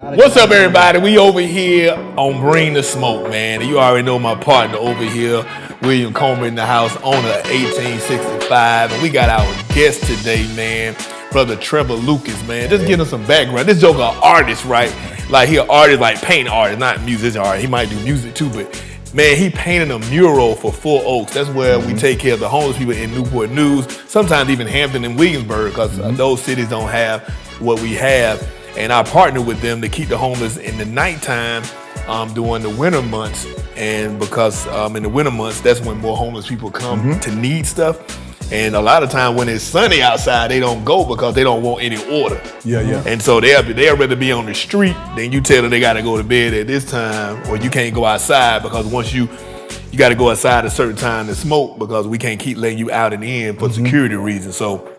What's up, everybody? We over here on Bring the Smoke, man. And you already know my partner over here, William Coleman in the house, owner of 1865. And we got our guest today, man, brother Trevor Lucas, man. Just give him some background. This joker an artist, right? Like he an artist, like paint artist, not musician artist. He might do music too, but man, he painted a mural for Full Oaks. That's where we take care of the homeless people in Newport News, sometimes even Hampton and Williamsburg, because those cities don't have what we have. And I partner with them to keep the homeless in the nighttime during the winter months. And because in the winter months, that's when more homeless people come to need stuff. And a lot of time when it's sunny outside, they don't go because they don't want any order. Yeah. And so they'll rather be on the street than you tell them they got to go to bed at this time, or you can't go outside because once you got to go outside at a certain time to smoke because we can't keep letting you out and in for security reasons. So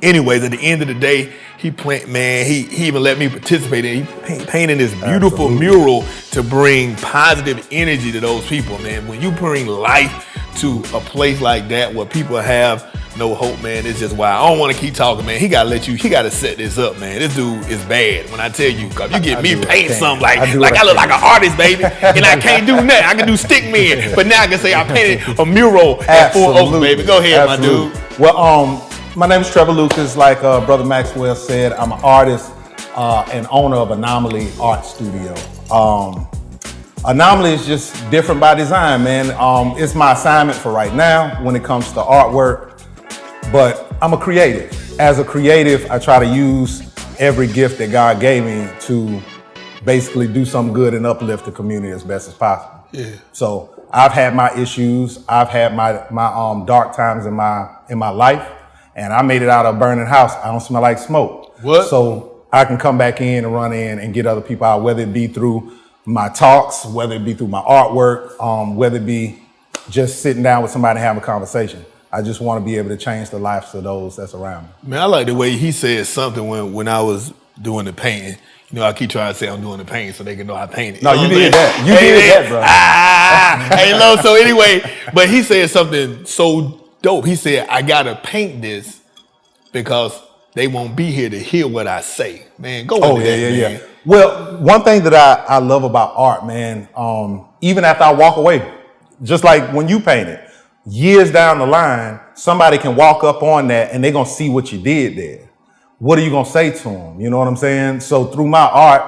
anyways, at the end of the day, he even let me participate in. He painted this beautiful mural to bring positive energy to those people, man. When you bring life to a place like that where people have no hope, man, it's just wild. I don't want to keep talking, man. He got to set this up, man. This dude is bad. When I tell you, cause you get me paint something like I look like an artist, baby, and I can't do nothing. I can do stick men, but now I can say I painted a mural at Full Oaks, baby. Go ahead, my dude. Well, my name is Trevor Lucas. Like Brother Maxwell said, I'm an artist and owner of Anomaly Art Studio. Anomaly is just different by design, man. It's my assignment for right now when it comes to artwork, but I'm a creative. As a creative, I try to use every gift that God gave me to basically do something good and uplift the community as best as possible. Yeah. So I've had my issues. I've had my dark times in my life. And I made it out of a burning house. I don't smell like smoke. What? So I can come back in and run in and get other people out, whether it be through my talks, whether it be through my artwork, whether it be just sitting down with somebody and having a conversation. I just want to be able to change the lives of those that's around me. Man, I like the way he said something when I was doing the painting. You know, I keep trying to say I'm doing the painting so they can know I painted. No, you did that. You did that, bro. Hey, low. So anyway, but he said something so dope. He said, I gotta paint this because they won't be here to hear what I say. Man, go into that, man. Yeah. Well, one thing that I love about art, man, even after I walk away, just like when you paint it, years down the line, somebody can walk up on that and they're gonna see what you did there. What are you gonna say to them? You know what I'm saying? So through my art,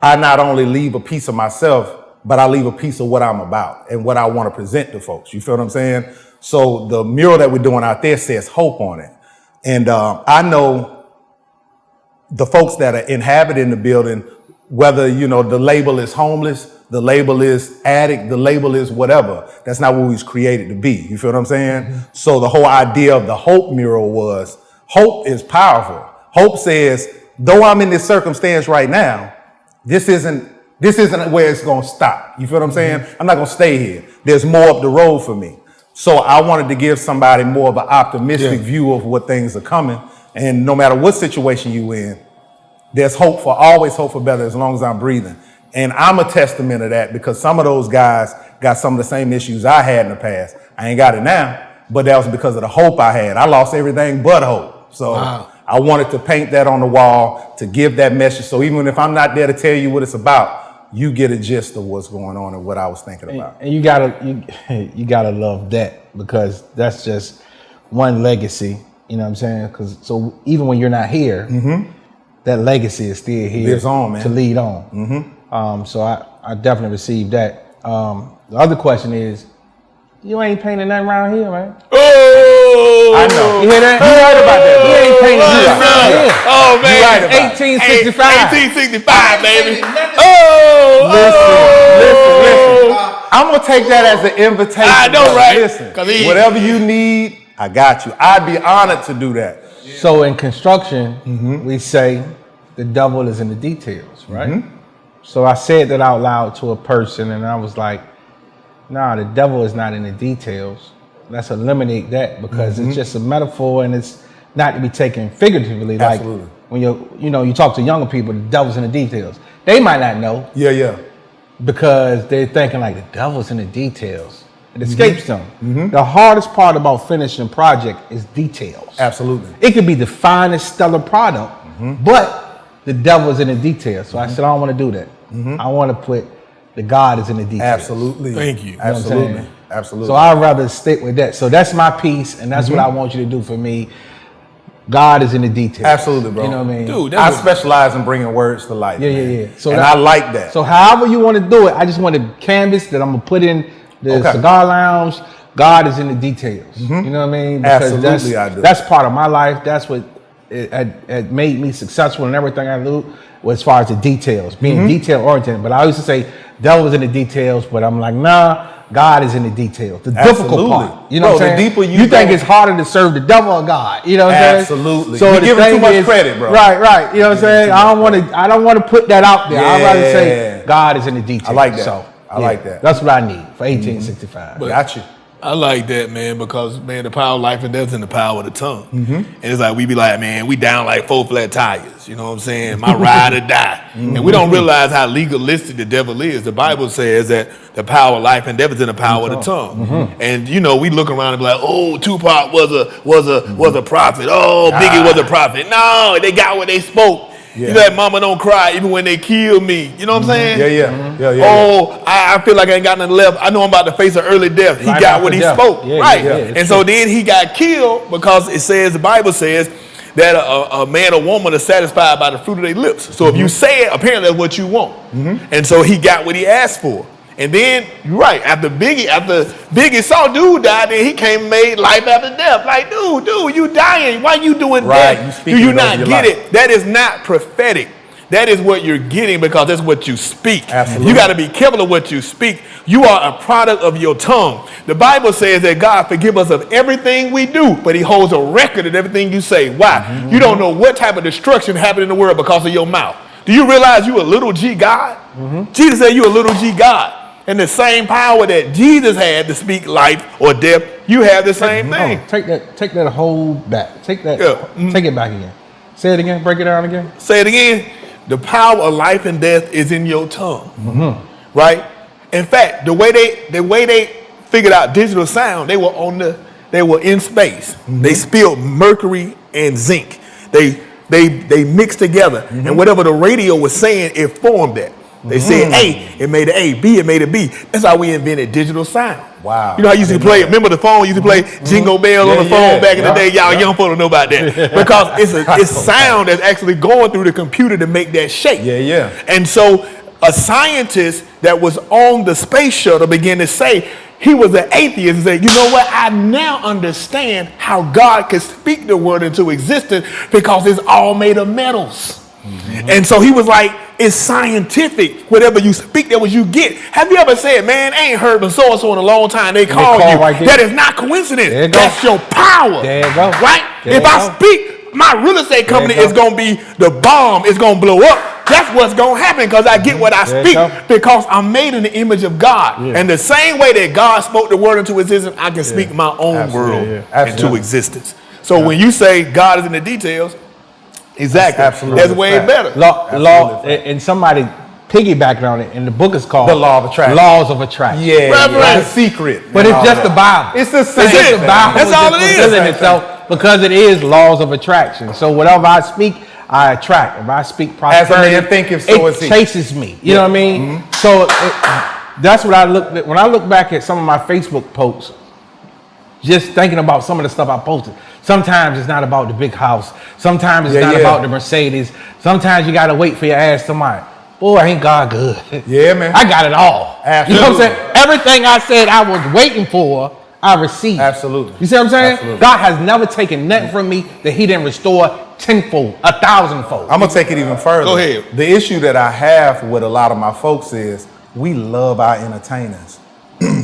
I not only leave a piece of myself, but I leave a piece of what I'm about and what I want to present to folks. You feel what I'm saying? So the mural that we're doing out there says hope on it. And I know the folks that are inhabiting the building, whether, you know, the label is homeless, the label is addict, the label is whatever. That's not what we was created to be. You feel what I'm saying? So the whole idea of the hope mural was, hope is powerful. Hope says, though I'm in this circumstance right now, this isn't where it's going to stop. You feel what I'm saying? I'm not going to stay here. There's more up the road for me. So I wanted to give somebody more of an optimistic view of what things are coming. And no matter what situation you in, there's always hope for better as long as I'm breathing. And I'm a testament of that because some of those guys got some of the same issues I had in the past. I ain't got it now, but that was because of the hope I had. I lost everything but hope. So I wanted to paint that on the wall to give that message. So even if I'm not there to tell you what it's about, you get a gist of what's going on and what I was thinking about. And you gotta love that because that's just one legacy. You know what I'm saying? Because so even when you're not here, that legacy is still here. Lives on, man. To lead on. So I definitely received that. The other question is, you ain't painting nothing around here, man. Oh, I know. You hear that? You right about that. You ain't painting nothing around here. Oh man, you right about 1865. 1865, baby. Listen. I'm gonna take that as an invitation. I know, right? Listen, whatever you need, I got you. I'd be honored to do that. So in construction, we say the devil is in the details, right? So I said that out loud to a person, and I was like, nah, the devil is not in the details. Let's eliminate that because it's just a metaphor and it's not to be taken figuratively. Absolutely. Like when you talk to younger people, the devil's in the details. They might not know. Yeah. Because they're thinking like the devil's in the details. It escapes them. The hardest part about finishing a project is details. Absolutely. It could be the finest stellar product, but the devil is in the details. So I said, I don't want to do that. I want to put the God is in the details. Absolutely. Thank you. You know what I'm Absolutely. saying? Absolutely. So I'd rather stick with that. So that's my piece, and that's what I want you to do for me. God is in the details. Absolutely, bro. You know what I mean? Dude, I specialize in bringing words to life. Yeah, man. yeah, yeah. So and I like that. So however you want to do it, I just want a canvas that I'm gonna put in the cigar lounge. God is in the details. You know what I mean? Because Absolutely, I do. That's part of my life. That's what it made me successful in everything I do. As far as the details, being detail oriented. But I used to say devil is in the details, but I'm like, nah. God is in the details, the difficult part. You know what I'm saying? The deeper you think it's harder to serve the devil or God? You know what I'm saying? Absolutely. So you the give him too thing much is- credit, bro. Right. You know what I'm saying? I don't want to put that out there. I'd rather say Yeah. God is in the details. I like that. So, I like that. That's what I need for 1865. Got you. I like that, man, because, man, the power of life and death is in the power of the tongue. And it's like, we be like, man, we down like 4 flat tires. You know what I'm saying? My ride or die. And we don't realize how legalistic the devil is. The Bible says that the power of life and death is in the power of the tongue. And, you know, we look around and be like, oh, Tupac was a prophet. Oh, Biggie was a prophet. No, they got what they spoke. Yeah. You know that mama don't cry even when they kill me. You know what I'm saying? Yeah. Oh, I feel like I ain't got nothing left. I know I'm about to face an early death. He Right got after what he death. spoke. Yeah, right. yeah, And so then he got killed because it says, the Bible says, that a man or woman is satisfied by the fruit of their lips. So if you say it, apparently that's what you want. And so he got what he asked for. And then, you're right, after Biggie saw dude die, then he came and made life after death. Like, dude, you dying. Why you doing Right, that? you speaking Do you it not over your get life. it? That is not prophetic. That is what you're getting because that's what you speak. Absolutely. You got to be careful of what you speak. You are a product of your tongue. The Bible says that God forgives us of everything we do, but he holds a record of everything you say. Why? You don't know what type of destruction happened in the world because of your mouth. Do you realize you a little G God? Jesus said you a little G God. And the same power that Jesus had to speak life or death, you have the same thing. Take that whole back. Take that. Yeah. Take it back again. Say it again. Break it down again. Say it again. The power of life and death is in your tongue, right? In fact, the way they figured out digital sound, they were in space. They spilled mercury and zinc. They mixed together, and whatever the radio was saying, it formed that. They said A, it made an A. B, it made a B. That's how we invented digital sound. Wow. You know how you used to play, remember the phone used to play Jingle Bells on the phone back in the day? Y'all young folk don't know about that. Because it's sound that's actually going through the computer to make that shape. Yeah. And so a scientist that was on the space shuttle began to say, he was an atheist and said, you know what? I now understand how God could speak the word into existence because it's all made of metals. And so he was like, it's scientific. Whatever you speak, that what you get. Have you ever said, man, I ain't heard from so-and-so in a long time. They call you. Right there. That is not coincidence. There you go. That's your power. There you go. Right? There If you I go. speak, my real estate company There you is going to be the bomb. It's going to blow up. That's what's going to happen because I get what I There you speak go. because I'm made in the image of God. Yeah. And the same way that God spoke the word into existence, I can speak my own Absolutely, world yeah. into Absolutely. existence. So when you say God is in the details, exactly. Absolutely That's way fact. better. Law, and somebody piggybacking on it, and the book is called The Law of Attraction. Laws of Attraction. Yeah. Reverend. It's a secret. But it's just the Bible. It's the same. It's just the thing. Bible. That's all it just is. fulfilling itself because it is laws of attraction. So whatever I speak, I attract. If I speak As a prosperity, man thinketh, so is it he. chases me. You know what I mean? So that's what I look at. When I look back at some of my Facebook posts, just thinking about some of the stuff I posted. Sometimes it's not about the big house. Sometimes it's not about the Mercedes. Sometimes you got to wait for your ass to mine. Boy, ain't God good. Yeah, man. I got it all. Absolutely. You know what I'm saying? Everything I said I was waiting for, I received. Absolutely. You see what I'm saying? Absolutely. God has never taken nothing from me that he didn't restore tenfold, 1,000-fold. I'm going to take it even further. Go ahead. The issue that I have with a lot of my folks is we love our entertainers.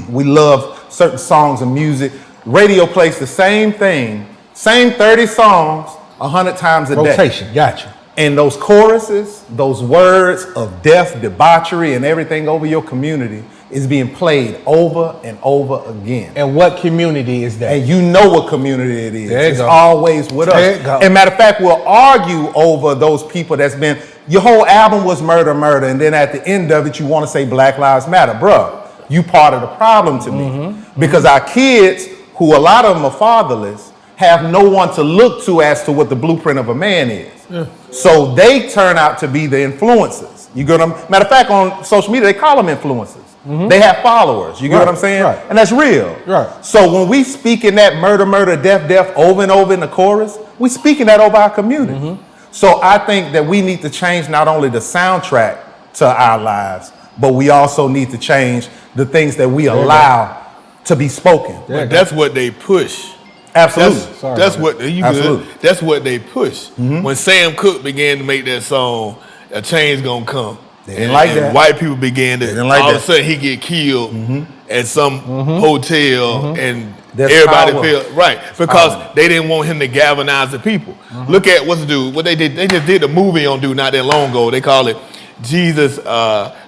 We love certain songs and music. Radio plays the same thing, same 30 songs 100 times a day. Rotation, gotcha. And those choruses, those words of death, debauchery, and everything over your community is being played over and over again. And what community is that? And you know what community it is. There you It's go. always with There us. you go. And matter of fact, we'll argue over those people that's been, your whole album was murder, and then at the end of it, you want to say Black Lives Matter. Bruh, you part of the problem to me. Because our kids, who a lot of them are fatherless, have no one to look to as to what the blueprint of a man is. Yeah. So they turn out to be the influencers. You get what I'm? Matter of fact, on social media, they call them influencers. Mm-hmm. They have followers. You get what I'm saying? Right. And that's real. Right. So when we speak in that murder, murder, death, death over and over in the chorus, we speaking that over our community. Mm-hmm. So I think that we need to change not only the soundtrack to our lives, but we also need to change the things that we allow to be spoken. But that's what they push. Absolutely. That's what you good. That's what they push. Mm-hmm. When Sam Cooke began to make that song, "A Change Gonna Come," they didn't like that. White people began to all of a sudden he get killed at some hotel and everybody feel right because they didn't want him to galvanize the people. Look at what they did. They just did a movie on dude not that long ago. They call it Jesus,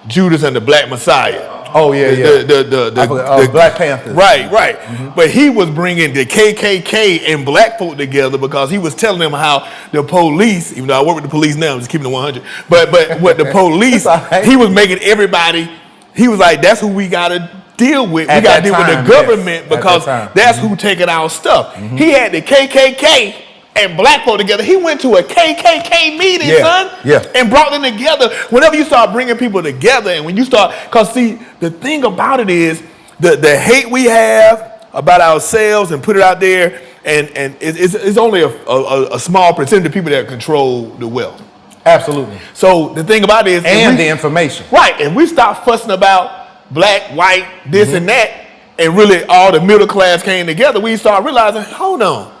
Judas and the Black Messiah. Oh yeah, the Black Panthers. Right. But he was bringing the KKK and black folk together because he was telling them how the police, even though I work with the police now, I'm just keeping it 100. But what the police, he was making everybody. He was like, that's who we gotta deal with. We gotta deal with the government because that's who taking our stuff. He had the KKK and black folk together. He went to a KKK meeting, son, and brought them together. Whenever you start bringing people together, and when you start, because see, the thing about it is the hate we have about ourselves and put it out there, and it's only a small percentage of people that control the wealth. Absolutely. So the thing about it is, and the information, right? And we stop fussing about black, white, this and that, and really all the middle class came together. We start realizing, hold on.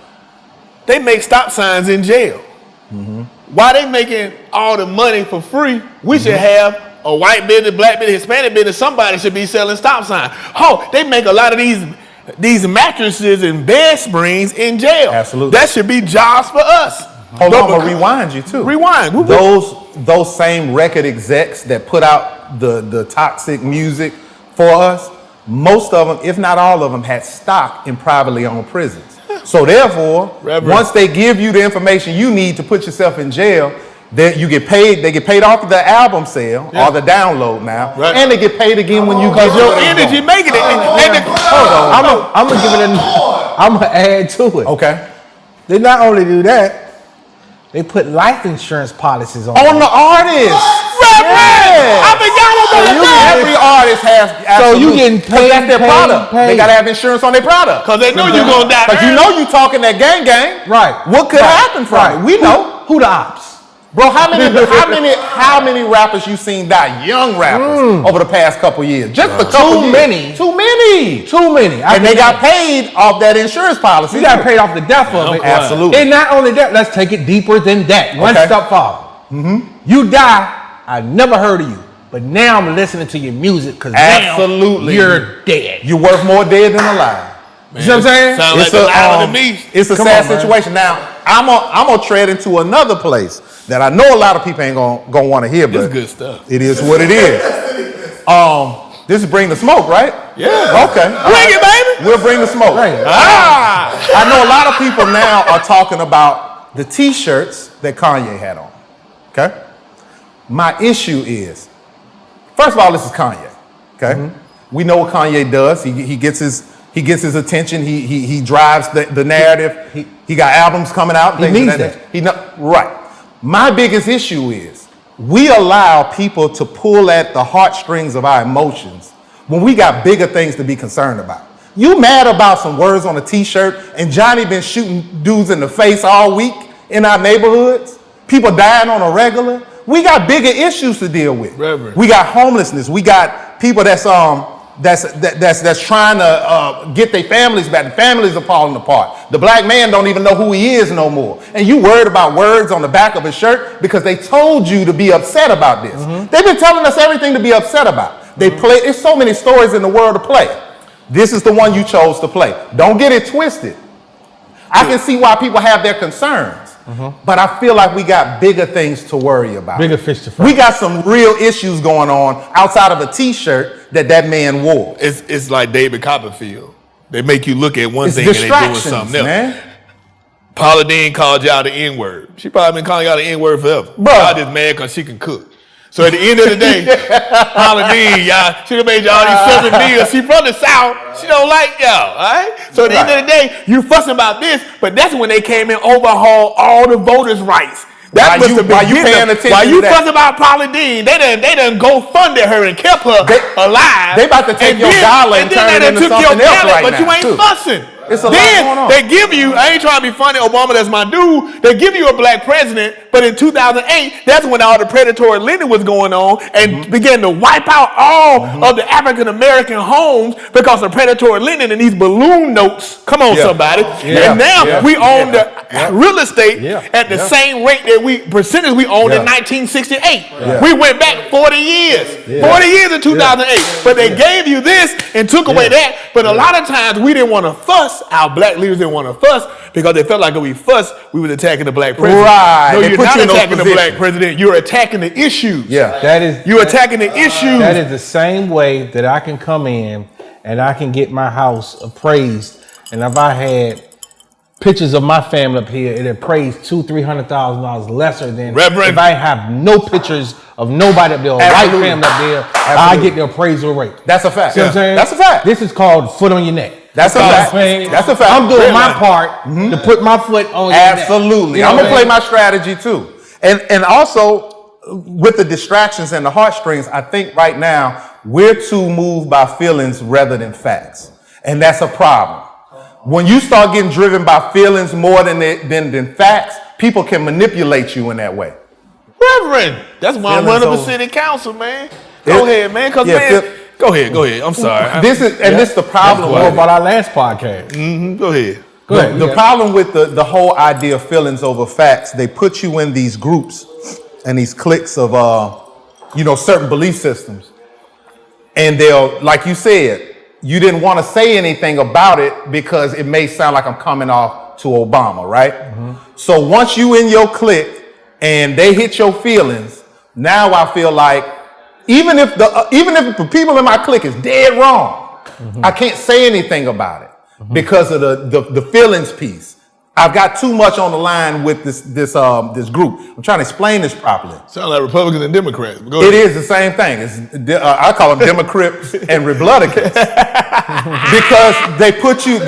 They make stop signs in jail. Why they making all the money for free? We should have a white business, black business, Hispanic business. Somebody should be selling stop signs. Oh, they make a lot of these mattresses and bed springs in jail. Absolutely. That should be jobs for us. Hold on, I'm gonna rewind you too. Rewind. Those same record execs that put out the toxic music for us, most of them, if not all of them, had stock in privately owned prisons. So therefore, once they give you the information you need to put yourself in jail, then you get paid. They get paid off of the album sale or the download now, and they get paid again when you get your energy making it. Hold on, I'm gonna give it I'm gonna add to it. Okay. They not only do that, they put life insurance policies on the artists. I forgot about that. Every artist has. So you getting paid? That's their product. They gotta have insurance on their product because they know you're gonna die. Because you know you talking that gang, right? What could happen from it? We know who the ops, bro. How many rappers you seen die? Young rappers over the past couple years. Just a couple. Too many. And they got paid off that insurance policy. You got paid off the death of it. Absolutely. And not only that, let's take it deeper than that. One step forward. You die. I never heard of you, but now I'm listening to your music because now you're dead. You're worth more dead than alive. Man, you know what I'm saying? Sounds like the Island of Me. It's a sad situation. Now I'm gonna tread into another place that I know a lot of people ain't gonna want to hear, but it's good stuff. It is what it is. This is Bring the Smoke, right? Yeah. Okay. Bring it, baby. We'll bring the smoke. Right. I know a lot of people now are talking about the T-shirts that Kanye had on. Okay. My issue is, first of all, this is Kanye. Okay, we know what Kanye does. He gets his attention. He drives the narrative. He got albums coming out. He needs that. Right. My biggest issue is we allow people to pull at the heartstrings of our emotions when we got bigger things to be concerned about. You mad about some words on a T-shirt and Johnny been shooting dudes in the face all week in our neighborhoods? People dying on a regular. We got bigger issues to deal with. We got homelessness. We got people that's trying to get their families back. The families are falling apart. The black man don't even know who he is no more. And you worried about words on the back of his shirt because they told you to be upset about this. They've been telling us everything to be upset about. They play. There's so many stories in the world to play. This is the one you chose to play. Don't get it twisted. I can see why people have their concerns. But I feel like we got bigger things to worry about. Bigger fish to fry. We got some real issues going on outside of a T-shirt that man wore. It's like David Copperfield. They make you look at one thing and they're doing something else. Man. Paula Deen called y'all the N-word. She probably been calling y'all the N-word forever. Bro. Y'all just mad because she can cook. So at the end of the day, Paula Deen, y'all, she done made y'all these 7 meals. She from the South. She don't like y'all, all right? So at the end of the day, you fussing about this, but that's when they came in, overhaul all the voters' rights. That was the beginning. While you fussing about Paula Deen, they done go funded her and kept her alive. They about to take your dollar and turn it into something else right now. But you ain't fussing. It's a lot going on. They give you, I ain't trying to be funny, Obama, that's my dude. They give you a black president, but in 2008, that's when all the predatory lending was going on and began to wipe out all of the African American homes because of predatory lending and these balloon notes. Come on, somebody. And now we own the real estate at the same rate that percentage we owned in 1968. We went back 40 years. 40 years in 2008. But they gave you this and took away that. But a lot of times we didn't want to fuss. Our black leaders didn't want to fuss because they felt like if we fussed, we was attacking the black president. Right. No, you're not attacking the black president. You're attacking the issues. Yeah. You're attacking the issues. That is the same way that I can come in and I can get my house appraised. And if I had pictures of my family up here, it appraised $200,000-$300,000 lesser than Reverend. If I have no pictures of nobody up there, or white family up there, I get the appraisal rate. That's a fact. See what I'm saying? That's a fact. This is called foot on your neck. That's a fact. That's a fact. I'm doing my part to put my foot on your neck. Absolutely. I'm going to play my strategy too. And also with the distractions and the heartstrings, I think right now we're too moved by feelings rather than facts. And that's a problem. When you start getting driven by feelings more than facts, people can manipulate you in that way. Reverend, that's why I'm running for city council, man. Go ahead, man. Go ahead. I'm sorry. This is the problem. What about our last podcast? Go ahead. The problem with the whole idea of feelings over facts, they put you in these groups and these cliques of certain belief systems. And they'll, like you said, you didn't want to say anything about it because it may sound like I'm coming off to Obama, right? So once you in your clique and they hit your feelings, now I feel like even if the people in my clique is dead wrong, I can't say anything about it because of the feelings piece. I've got too much on the line with this group. I'm trying to explain this properly. Sound like Republicans and Democrats. It is the same thing. I call them Democrats and Republicans because they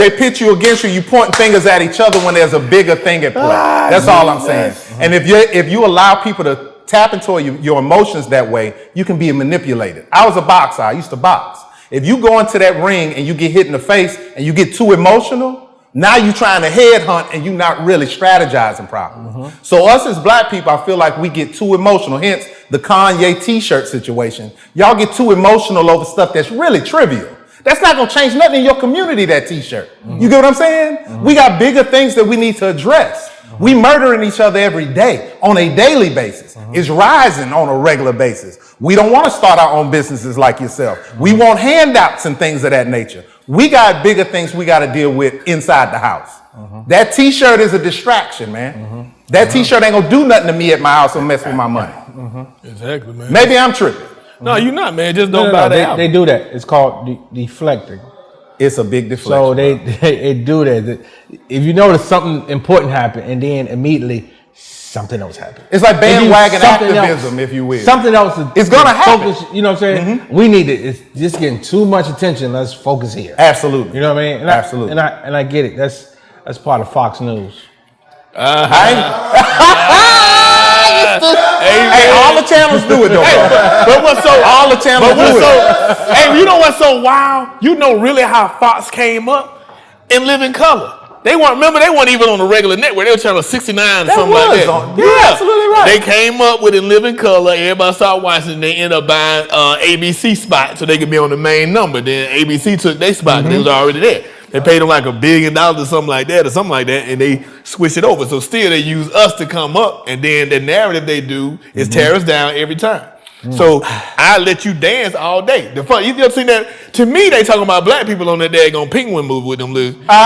pit you against you. You point fingers at each other when there's a bigger thing at play. That's all I'm saying. And if you allow people to tap into your emotions that way, you can be manipulated. I was a boxer. I used to box. If you go into that ring and you get hit in the face and you get too emotional, now you're trying to headhunt and you're not really strategizing properly. So us as black people, I feel like we get too emotional. Hence the Kanye t-shirt situation. Y'all get too emotional over stuff that's really trivial. That's not going to change nothing in your community, that t-shirt. You get what I'm saying? We got bigger things that we need to address. We murdering each other every day on a daily basis. It's rising on a regular basis. We don't want to start our own businesses like yourself. We want handouts and things of that nature. We got bigger things we got to deal with inside the house. That t-shirt is a distraction, man. That t-shirt ain't gonna do nothing to me at my house or mess with my money. Exactly, man. Maybe I'm tripping. No, you're not, man. Just don't buy that. They do that. It's called deflecting. It's a big deflection. So they do that. If you notice something important happened and then immediately something else happened. It's like bandwagon activism, if you will. Something else is going to happen. Focus, you know what I'm saying? We need it. It's just getting too much attention. Let's focus here. Absolutely. You know what I mean? And absolutely. I get it. That's part of Fox News. Hey, all the channels do it though. But what's so all the channels do it. Hey, you know what's so wild? You know really how Fox came up in Living Color. They weren't even on the regular network. They were channel 69 or something like that. You're absolutely right. They came up with In Living Color. Everybody started watching. And they ended up buying ABC spot so they could be on the main number. Then ABC took their spot. They was already there. They paid them like $1 billion or something like that, and they switched it over. So still they use us to come up, and then the narrative they do is tear us down every time. So I let you dance all day. The fun, you ever seen that? To me, they talking about black people on that daggone Penguin movie with them little. They can't.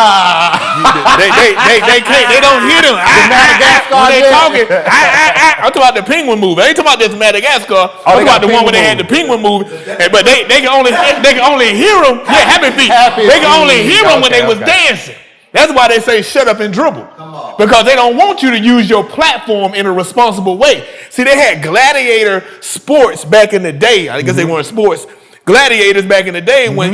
They don't hear them. When they talking. I'm talking about the Penguin movie. I ain't talking about this Madagascar. I'm talking about the one where they had the Penguin movie. But they can only hear them. Yeah, Happy Feet. They can only hear them when they was dancing. That's why they say shut up and dribble. Because they don't want you to use your platform in a responsible way. See, they had gladiator sports back in the day. I guess they weren't sports. Gladiators back in the day when,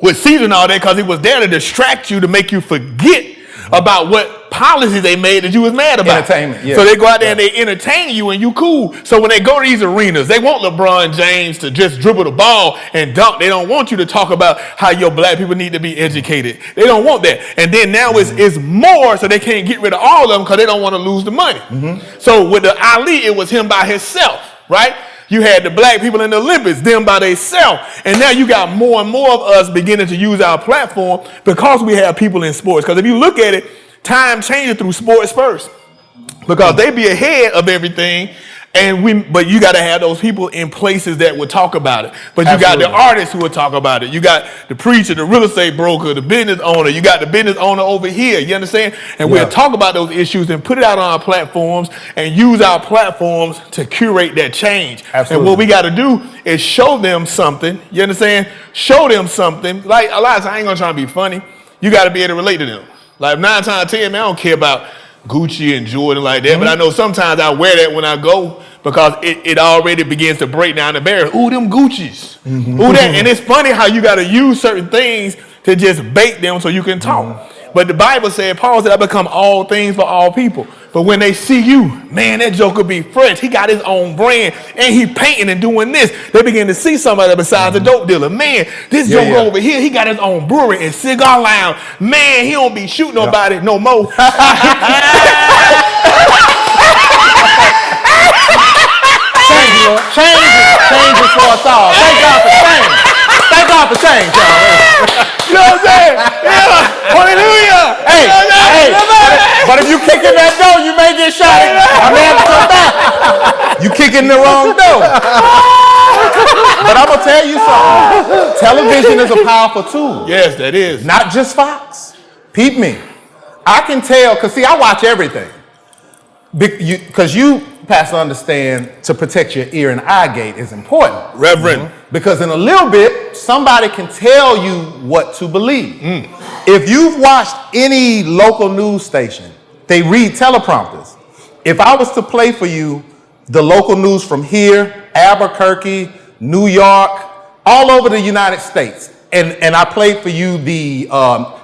with Caesar and all that, because he was there to distract you, to make you forget about what policies they made that you was mad about. Entertainment, yeah. So they go out there and they entertain you and you cool. So when they go to these arenas, they want LeBron James to just dribble the ball and dunk. They don't want you to talk about how your black people need to be educated. They don't want that. And then now it's more, so they can't get rid of all of them because they don't want to lose the money. So with the Ali, it was him by himself, right? You had the black people in the Olympics, them by themselves. And now you got more and more of us beginning to use our platform because we have people in sports. Because if you look at it, time changes through sports first. Because they be ahead of everything. But you got to have those people in places that would talk about it. But you got the artists who would talk about it. You got the preacher, the real estate broker, the business owner. You got the business owner over here. You understand? And we'll talk about those issues and put it out on our platforms and use our platforms to curate that change. Absolutely. And what we got to do is show them something. You understand? Show them something. Like a lot of times, I ain't going to try to be funny. You got to be able to relate to them. Like 9 times out of 10, man, I don't care about Gucci and Jordan like that, but I know sometimes I wear that when I go because it already begins to break down the barrier. Ooh, them Gucci's. Ooh, that. And it's funny how you got to use certain things to just bait them so you can talk. But the Bible said, Paul said, I become all things for all people. But when they see you, man, that joker be fresh. He got his own brand and he painting and doing this. They begin to see somebody besides the dope dealer. Man, this joker over here, he got his own brewery and cigar lounge. Man, he don't be shooting nobody no more. Change it for us all. Thank God for change. Thank God for change, y'all. You know what I'm saying? Yeah. Hallelujah. Hey, but if you kick in that door, you may get shot. I may have to come back. You kick in the wrong door. But I'm gonna tell you something. Television is a powerful tool. Yes, that is. Not just Fox. Peep me. I can tell, because see, I watch everything. Because you, Pastor, understand to protect your ear and eye gate is important. Reverend. Because in a little bit, somebody can tell you what to believe. If you've watched any local news station, they read teleprompters. If I was to play for you the local news from here, Albuquerque, New York, all over the United States, and I played for you the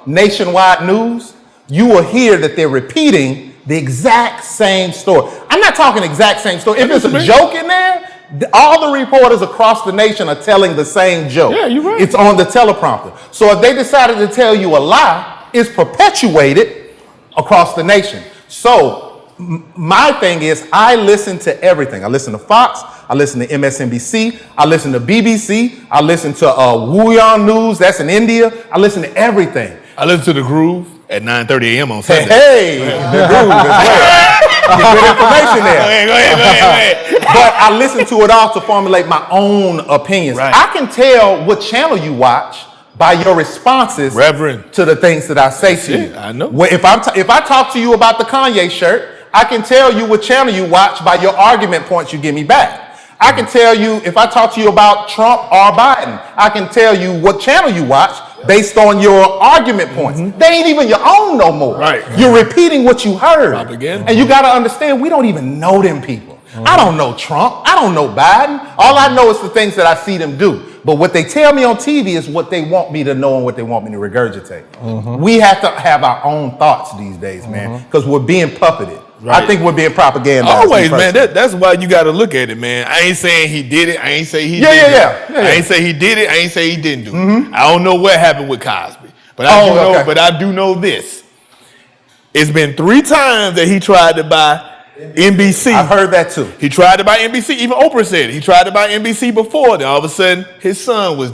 nationwide news, you will hear that they're repeating the exact same story. I'm not talking exact same story. If there's a joke in there, all the reporters across the nation are telling the same joke. Yeah, you're right. It's on the teleprompter. So if they decided to tell you a lie, it's perpetuated across the nation. So my thing is, I listen to everything. I listen to Fox. I listen to MSNBC. I listen to BBC. I listen to Wuhan News. That's in India. I listen to everything. I listen to The Groove at 9:30 a.m. on Sunday. Hey, The Groove as well. Get good information there. Go ahead. But I listen to it all to formulate my own opinions. Right. I can tell what channel you watch by your responses Reverend. to the things that I say to you. I know. If I talk to you about the Kanye shirt, I can tell you what channel you watch by your argument points you give me back. I can tell you, if I talk to you about Trump or Biden, I can tell you what channel you watch based on your argument points. They ain't even your own no more. Right. You're repeating what you heard. Propaganda. And you got to understand, we don't even know them people. I don't know Trump. I don't know Biden. All I know is the things that I see them do. But what they tell me on TV is what they want me to know and what they want me to regurgitate. We have to have our own thoughts these days, man, because we're being puppeted. Right. I think we're being propagandized. Always, man. That's why you got to look at it, man. I ain't saying he did it. I ain't say he did it. Yeah. I ain't say he did it. I ain't say he didn't do it. I don't know what happened with Cosby, but I do know this. It's been 3 times that he tried to buy NBC. I've heard that too. He tried to buy NBC. Even Oprah said it. He tried to buy NBC before. Then all of a sudden, his son was